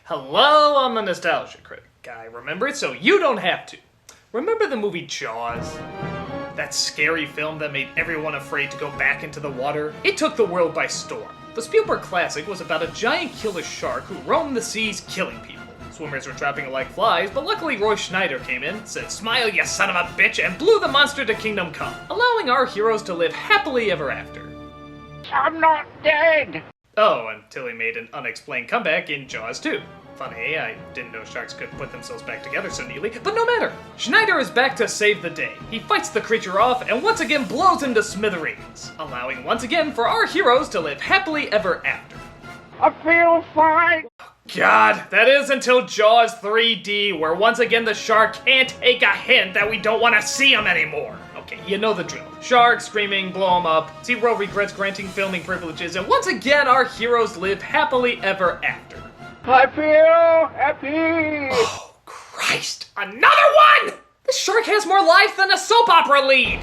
Hello, I'm the Nostalgia Critic. I remember it so you don't have to. Remember the movie Jaws? That scary film that made everyone afraid to go back into the water? It took the world by storm. The Spielberg classic was about a giant killer shark who roamed the seas killing people. Swimmers were trapping it like flies, but luckily Roy Schneider came in, said, "Smile, you son of a bitch," and blew the monster to kingdom come, allowing our heroes to live happily ever after. I'm not dead! Oh, until he made an unexplained comeback in Jaws 2. Funny, I didn't know sharks could put themselves back together so neatly, but no matter. Schneider is back to save the day. He fights the creature off and once again blows him to smithereens, allowing once again for our heroes to live happily ever after. I feel fine! God, that is until Jaws 3D, where once again the shark can't take a hint that we don't want to see him anymore. Okay, you know the drill. Shark screaming, blow him up, Zero regrets granting filming privileges, and once again our heroes live happily ever after. I feel happy! Oh, Christ! Another one! This shark has more life than a soap opera lead!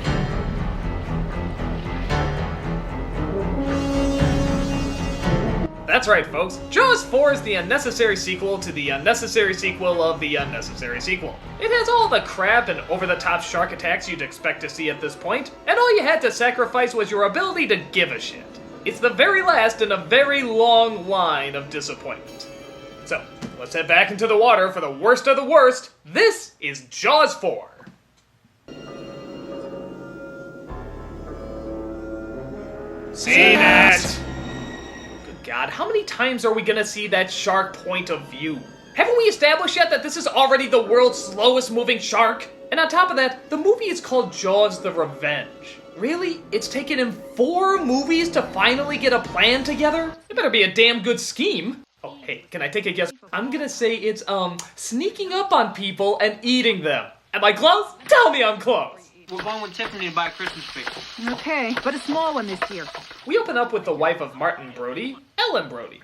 That's right, folks. Jaws 4 is the unnecessary sequel to the unnecessary sequel of the unnecessary sequel. It has all the crap and over-the-top shark attacks you'd expect to see at this point, and all you had to sacrifice was your ability to give a shit. It's the very last in a very long line of disappointment. So, let's head back into the water for the worst of the worst. This is Jaws 4. Seen it! Good God, how many times are we gonna see that shark point of view? Haven't we established yet that this is already the world's slowest moving shark? And on top of that, the movie is called Jaws the Revenge. Really? It's taken him 4 movies to finally get a plan together? It better be a damn good scheme. Oh, hey, can I take a guess? I'm gonna say it's, sneaking up on people and eating them. Am I close? Tell me I'm close. We're going with Tiffany to buy a Christmas tree. Okay, but a small one this year. We open up with the wife of Martin Brody, Ellen Brody.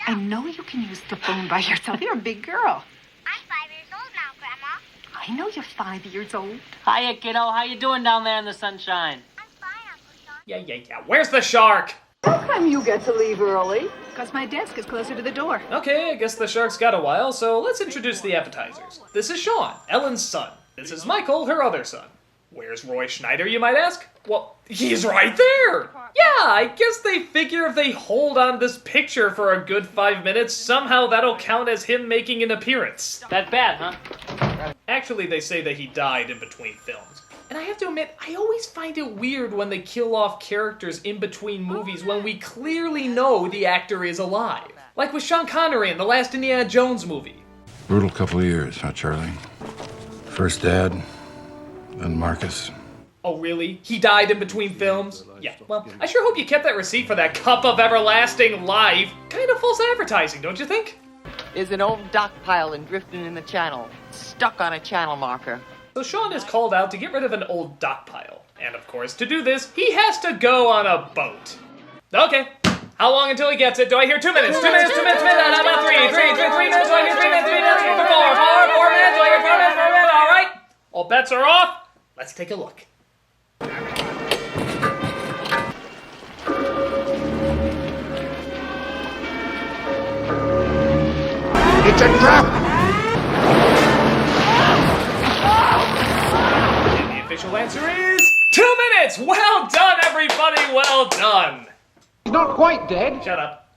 I know you can use the phone by yourself. You're a big girl. I'm 5 years old now, Grandma. I know you're 5 years old. Hiya, kiddo. How you doing down there in the sunshine? I'm fine, Uncle Shawn. Yeah. Where's the shark? How come you get to leave early? Because my desk is closer to the door. Okay, I guess the shark's got a while, so let's introduce the appetizers. This is Shawn, Ellen's son. This is Michael, her other son. Where's Roy Schneider, you might ask? Well, he's right there! Yeah, I guess they figure if they hold on this picture for a good 5 minutes, somehow that'll count as him making an appearance. That bad, huh? Actually, they say that he died in between films. And I have to admit, I always find it weird when they kill off characters in between movies when we clearly know the actor is alive. Like with Sean Connery in the last Indiana Jones movie. Brutal couple of years, huh, Charlie? First Dad, then Marcus. Oh, really? He died in between films? Yeah, well, I sure hope you kept that receipt for that cup of everlasting life. Kind of false advertising, don't you think? Is an old dock pile and drifting in the channel, stuck on a channel marker. So Shawn is called out to get rid of an old dock pile. And of course, to do this, he has to go on a boat. Okay, how long until he gets it? Do I hear 2 minutes? 2 minutes, 2 minutes, how about 3 minutes? Do I hear 3 minutes, 3 minutes, 4 minutes? Do I hear 4 minutes, 4 minutes? All right, all bets are off. Let's take a look. It's a trap! And the official answer is 2 minutes! Well done, everybody, well done! He's not quite dead. Shut up.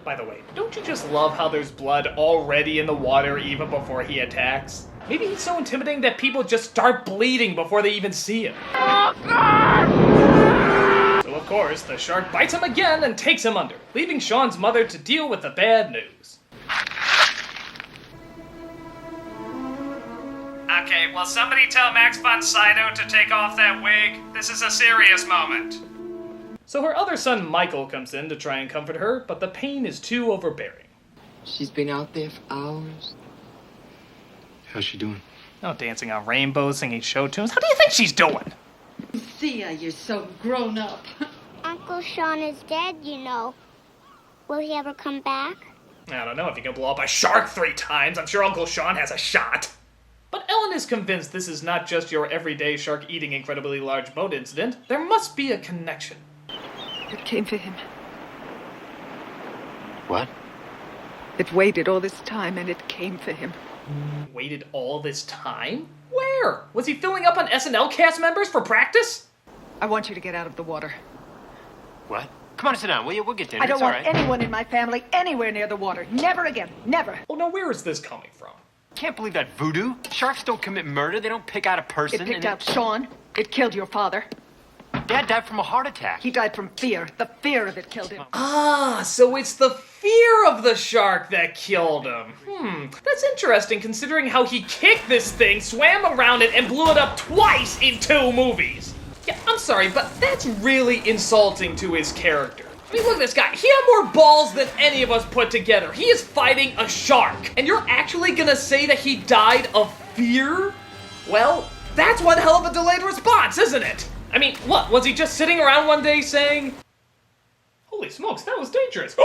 By the way, don't you just love how there's blood already in the water even before he attacks? Maybe he's so intimidating that people just start bleeding before they even see him. So of course, the shark bites him again and takes him under, leaving Shawn's mother to deal with the bad news. Okay, will somebody tell Max von Sydow to take off that wig? This is a serious moment. So her other son Michael comes in to try and comfort her, but the pain is too overbearing. She's been out there for hours. How's she doing? Oh, dancing on rainbows, singing show tunes. How do you think she's doing? Thea, you're so grown up. Uncle Shawn is dead, you know. Will he ever come back? I don't know, if you can blow up a shark 3 times, I'm sure Uncle Shawn has a shot. But Ellen is convinced this is not just your everyday shark eating incredibly large boat incident. There must be a connection. It came for him. What? It waited all this time and it came for him. Waited all this time? Where? Was he filling up on SNL cast members for practice? I want you to get out of the water. What? Come on, sit down, will you? We'll get dinner. I don't It's all want right. anyone in my family anywhere near the water. Never again. Never. Oh, now where is this coming from? Can't believe that voodoo. Sharks don't commit murder. They don't pick out a person. It picked out Shawn. It killed your father. Dad died from a heart attack. He died from fear. The fear of it killed him. Ah, so it's the fear of the shark that killed him. That's interesting considering how he kicked this thing, swam around it, and blew it up twice in 2 movies. Yeah, I'm sorry, but that's really insulting to his character. I mean, look at this guy. He had more balls than any of us put together. He is fighting a shark. And you're actually gonna say that he died of fear? Well, that's one hell of a delayed response, isn't it? I mean, what, was he just sitting around one day saying, "Holy smokes, that was dangerous."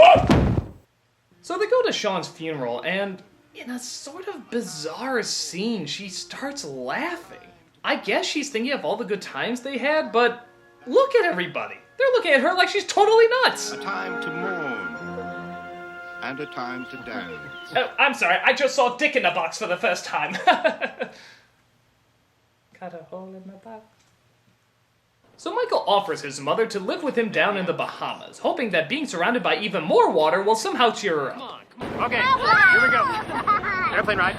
So they go to Shawn's funeral, and in a sort of bizarre scene, she starts laughing. I guess she's thinking of all the good times they had, but look at everybody. They're looking at her like she's totally nuts. A time to mourn and a time to dance. Oh, I'm sorry, I just saw Dick in a Box for the first time. Got a hole in my box. So Michael offers his mother to live with him down in the Bahamas, hoping that being surrounded by even more water will somehow cheer her up. Okay, here we go. Airplane ride.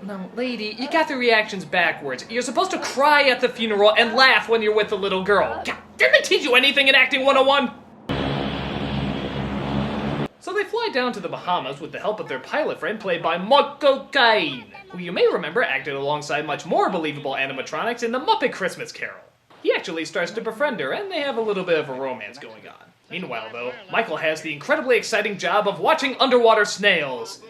No, lady, you got the reactions backwards. You're supposed to cry at the funeral and laugh when you're with the little girl. God, didn't they teach you anything in Acting 101? So they fly down to the Bahamas with the help of their pilot friend played by Michael Caine, who you may remember acted alongside much more believable animatronics in The Muppet Christmas Carol. He actually starts to befriend her, and they have a little bit of a romance going on. Meanwhile, though, Michael has the incredibly exciting job of watching underwater snails.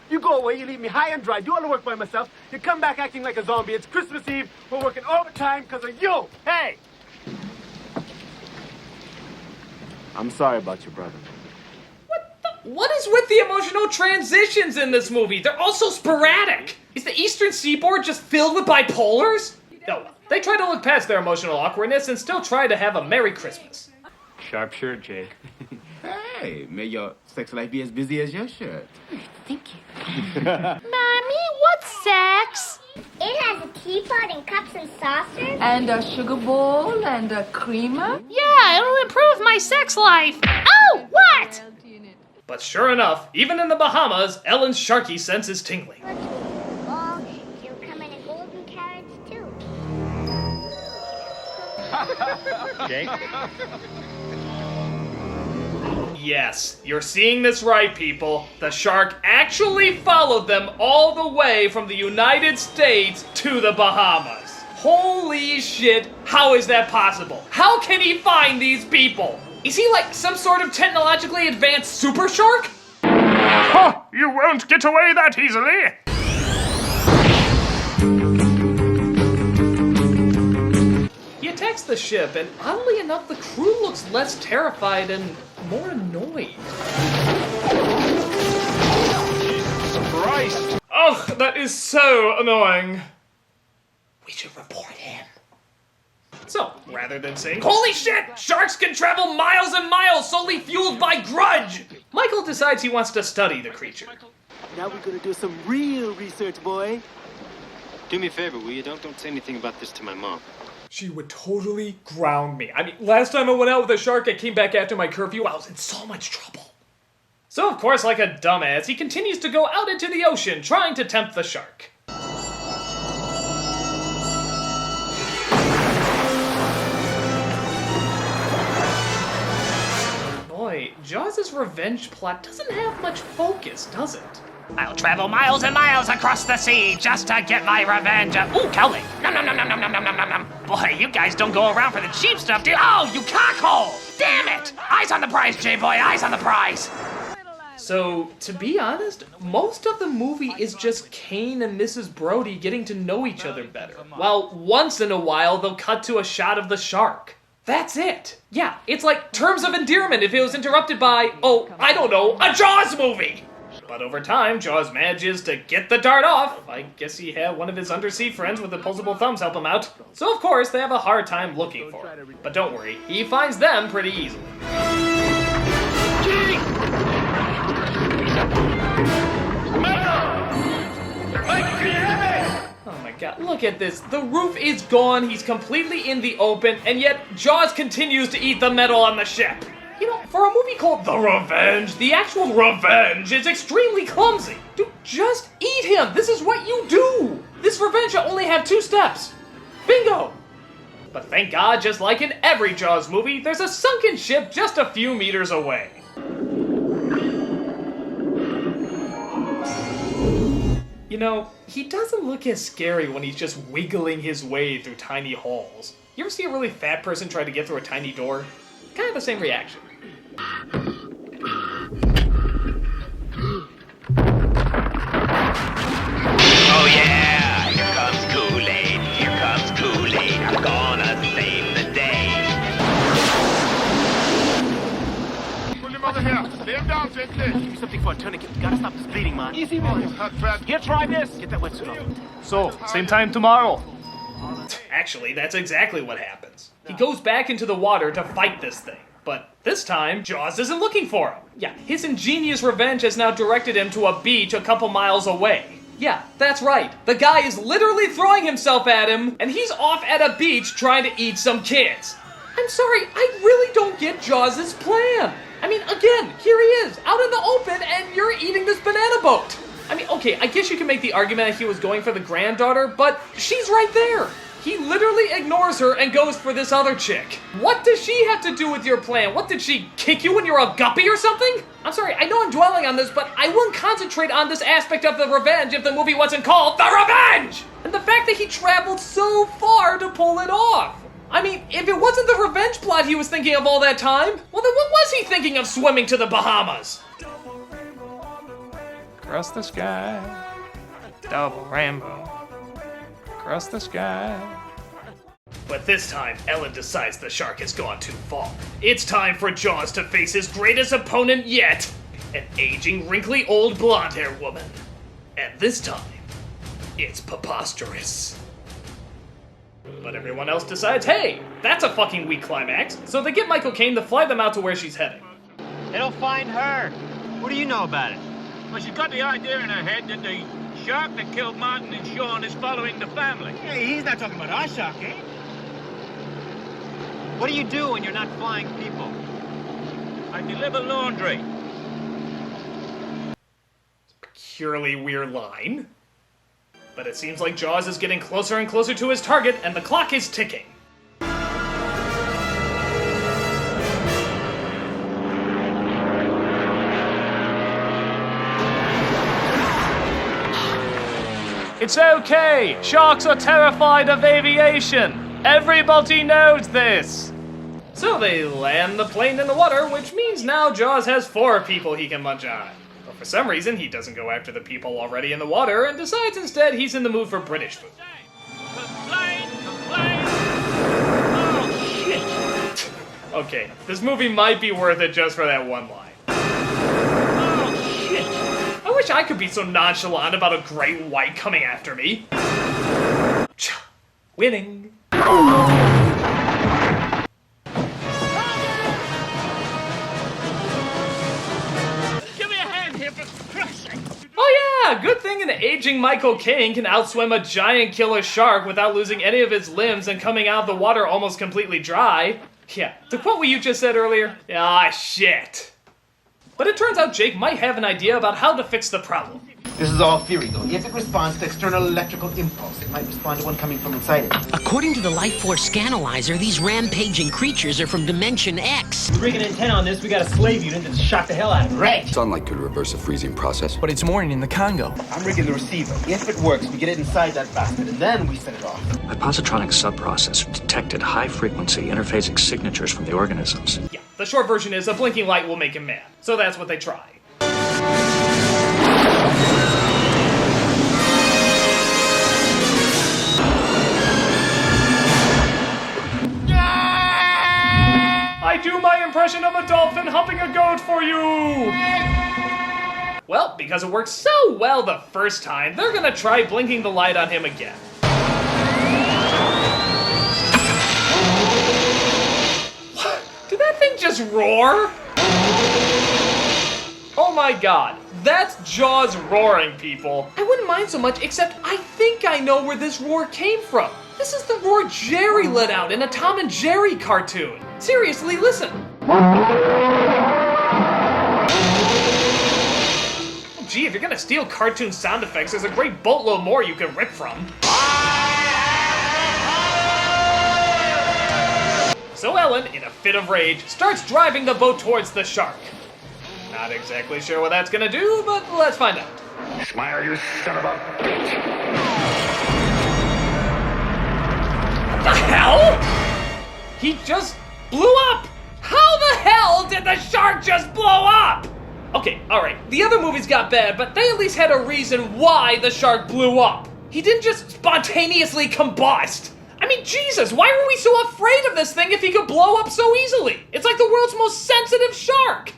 You go away, you leave me high and dry, do all the work by myself. You come back acting like a zombie. It's Christmas Eve. We're working overtime because of you. Hey! I'm sorry about your brother. What is with the emotional transitions in this movie? They're all so sporadic. Is the Eastern Seaboard just filled with bipolars? No, they try to look past their emotional awkwardness and still try to have a Merry Christmas. Sharp shirt, Jake. Hey, may your sex life be as busy as your shirt. Thank you. Mommy, what's sex? It has a teapot and cups and saucers. And a sugar bowl and a creamer. Yeah, it'll improve my sex life. Oh, what? But sure enough, even in the Bahamas, Ellen's sharky sense is tingling. Oh, you'll come in a golden carriage too. Jake? Yes, you're seeing this right, people. The shark actually followed them all the way from the United States to the Bahamas. Holy shit, how is that possible? How can he find these people? Is he like some sort of technologically advanced super shark? Ha! You won't get away that easily! He attacks the ship, and oddly enough, the crew looks less terrified and more annoyed. Christ! Oh, that is so annoying. We should report him. So, rather than saying, "Holy shit! Sharks can travel miles and miles solely fueled by grudge!" Michael decides he wants to study the creature. Now we're gonna do some real research, boy. Do me a favor, will you? Don't say anything about this to my mom. She would totally ground me. I mean, last time I went out with a shark, I came back after my curfew, I was in so much trouble. So, of course, like a dumbass, he continues to go out into the ocean, trying to tempt the shark. Boy, Jaws' revenge plot doesn't have much focus, does it? I'll travel miles and miles across the sea just to get my revenge. Ooh, cowling. Nom nom nom nom nom nom nom nom nom nom. Boy, you guys don't go around for the cheap stuff, do you? Oh, you cockhole! Damn it! Eyes on the prize, J-boy, eyes on the prize! So, to be honest, most of the movie is just Caine and Mrs. Brody getting to know each other better. While once in a while, they'll cut to a shot of the shark. That's it. Yeah, it's like Terms of Endearment if it was interrupted by, oh, I don't know, a Jaws movie! But over time, Jaws manages to get the dart off. I guess he had one of his undersea friends with opposable thumbs help him out. So of course, they have a hard time looking for him. But don't worry, he finds them pretty easily. Oh my god, look at this. The roof is gone, he's completely in the open, and yet Jaws continues to eat the metal on the ship. You know, for a movie called The Revenge, the actual revenge is extremely clumsy. Dude, just eat him. This is what you do. This revenge will only have 2 steps. Bingo. But thank God, just like in every Jaws movie, there's a sunken ship just a few meters away. You know, he doesn't look as scary when he's just wiggling his way through tiny halls. You ever see a really fat person try to get through a tiny door? Kind of the same reaction. Oh yeah, here comes Kool-Aid, here comes Kool-Aid, I'm gonna save the day. Pull him over here. Lay him down gently. Give me something for a tourniquet. We gotta stop this bleeding, man. Easy, man. Here, try this. Get that wetsuit on. So, same time tomorrow. Actually, that's exactly what happens. He goes back into the water to fight this thing. But this time, Jaws isn't looking for him. Yeah, his ingenious revenge has now directed him to a beach a couple miles away. Yeah, that's right. The guy is literally throwing himself at him, and he's off at a beach trying to eat some kids. I'm sorry, I really don't get Jaws' plan. I mean, again, here he is, out in the open, and you're eating this banana boat. I mean, okay, I guess you can make the argument that he was going for the granddaughter, but she's right there. He literally ignores her and goes for this other chick. What does she have to do with your plan? What, did she kick you when you're a guppy or something? I'm sorry, I know I'm dwelling on this, but I wouldn't concentrate on this aspect of the revenge if the movie wasn't called The Revenge! And the fact that he traveled so far to pull it off. I mean, if it wasn't the revenge plot he was thinking of all that time, well then what was he thinking of swimming to the Bahamas? Across the sky. Double rainbow. Across the sky. But this time, Ellen decides the shark has gone too far. It's time for Jaws to face his greatest opponent yet, an aging, wrinkly, old blonde-haired woman. And this time, it's preposterous. But everyone else decides, hey, that's a fucking weak climax, so they get Michael Caine to fly them out to where she's heading. They don't find her. What do you know about it? Well, she's got the idea in her head that the shark that killed Martin and Shawn is following the family. Hey, he's not talking about our shark, eh? What do you do when you're not flying people? I deliver laundry. Purely weird line. But it seems like Jaws is getting closer and closer to his target, and the clock is ticking. It's okay. Sharks are terrified of aviation. Everybody knows this. So they land the plane in the water, which means now Jaws has 4 people he can munch on. But for some reason, he doesn't go after the people already in the water and decides instead he's in the mood for British food. Complain! Oh, shit! Okay, this movie might be worth it just for that one line. Oh, shit! I wish I could be so nonchalant about a great white coming after me. Winning. Oh yeah, good thing an aging Michael Caine can outswim a giant killer shark without losing any of his limbs and coming out of the water almost completely dry. Yeah, to quote what you just said earlier, ah shit. But it turns out Jake might have an idea about how to fix the problem. This is all theory, though. If it responds to external electrical impulse, it might respond to one coming from inside it. According to the Life Force Scanalyzer, these rampaging creatures are from Dimension X. We bring an antenna on this, we got a slave unit that shock the hell out of it. Right. Sunlight could reverse a freezing process. But it's morning in the Congo. I'm rigging the receiver. If it works, we get it inside that basket, and then we set it off. My positronic subprocessor detected high-frequency interphasic signatures from the organisms. Yeah, the short version is a blinking light will make him mad. So that's what they try. I do my impression of a dolphin humping a goat for you! Well, because because it worked so well the first time, they're gonna try blinking the light on him again. What? Did that thing just roar? Oh my god, that's Jaws roaring, people. I wouldn't mind so much, except I think I know where this roar came from. This is the roar Jerry let out in a Tom and Jerry cartoon. Seriously, listen. Gee, if you're gonna steal cartoon sound effects, there's a great boatload more you can rip from. So Ellen, in a fit of rage, starts driving the boat towards the shark. Not exactly sure what that's gonna do, but let's find out. Smile, you son of a bitch! What the hell? He just blew up! How the hell did the shark just blow up? Okay, alright, the other movies got bad, but they at least had a reason why the shark blew up. He didn't just spontaneously combust. I mean, Jesus, why were we so afraid of this thing if he could blow up so easily? It's like the world's most sensitive shark.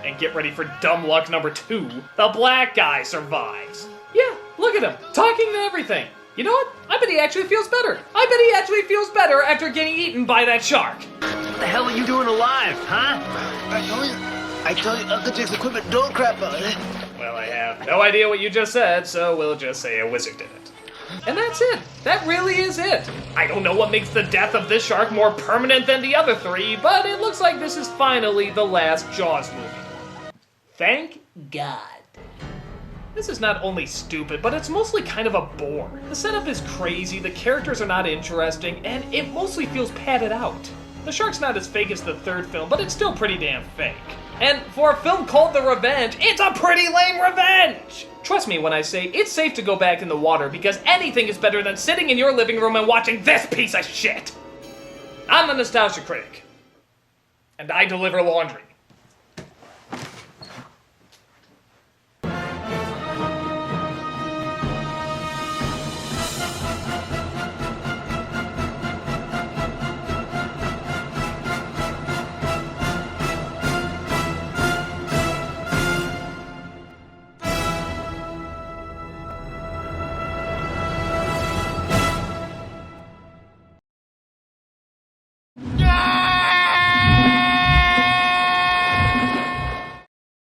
And get ready for dumb luck number 2. The black guy survives. Yeah, look at him, talking to everything. You know what? I bet he actually feels better. I bet he actually feels better after getting eaten by that shark. What the hell are you doing alive, huh? I told you Uncle Jake's equipment don't crap on it. Well, I have no idea what you just said, so we'll just say a wizard did it. And that's it. That really is it. I don't know what makes the death of this shark more permanent than the other 3, but it looks like this is finally the last Jaws movie. Thank God. This is not only stupid, but it's mostly kind of a bore. The setup is crazy, the characters are not interesting, and it mostly feels padded out. The shark's not as fake as the 3rd film, but it's still pretty damn fake. And for a film called The Revenge, it's a pretty lame revenge! Trust me when I say it's safe to go back in the water because anything is better than sitting in your living room and watching this piece of shit! I'm the Nostalgia Critic. And I deliver laundry.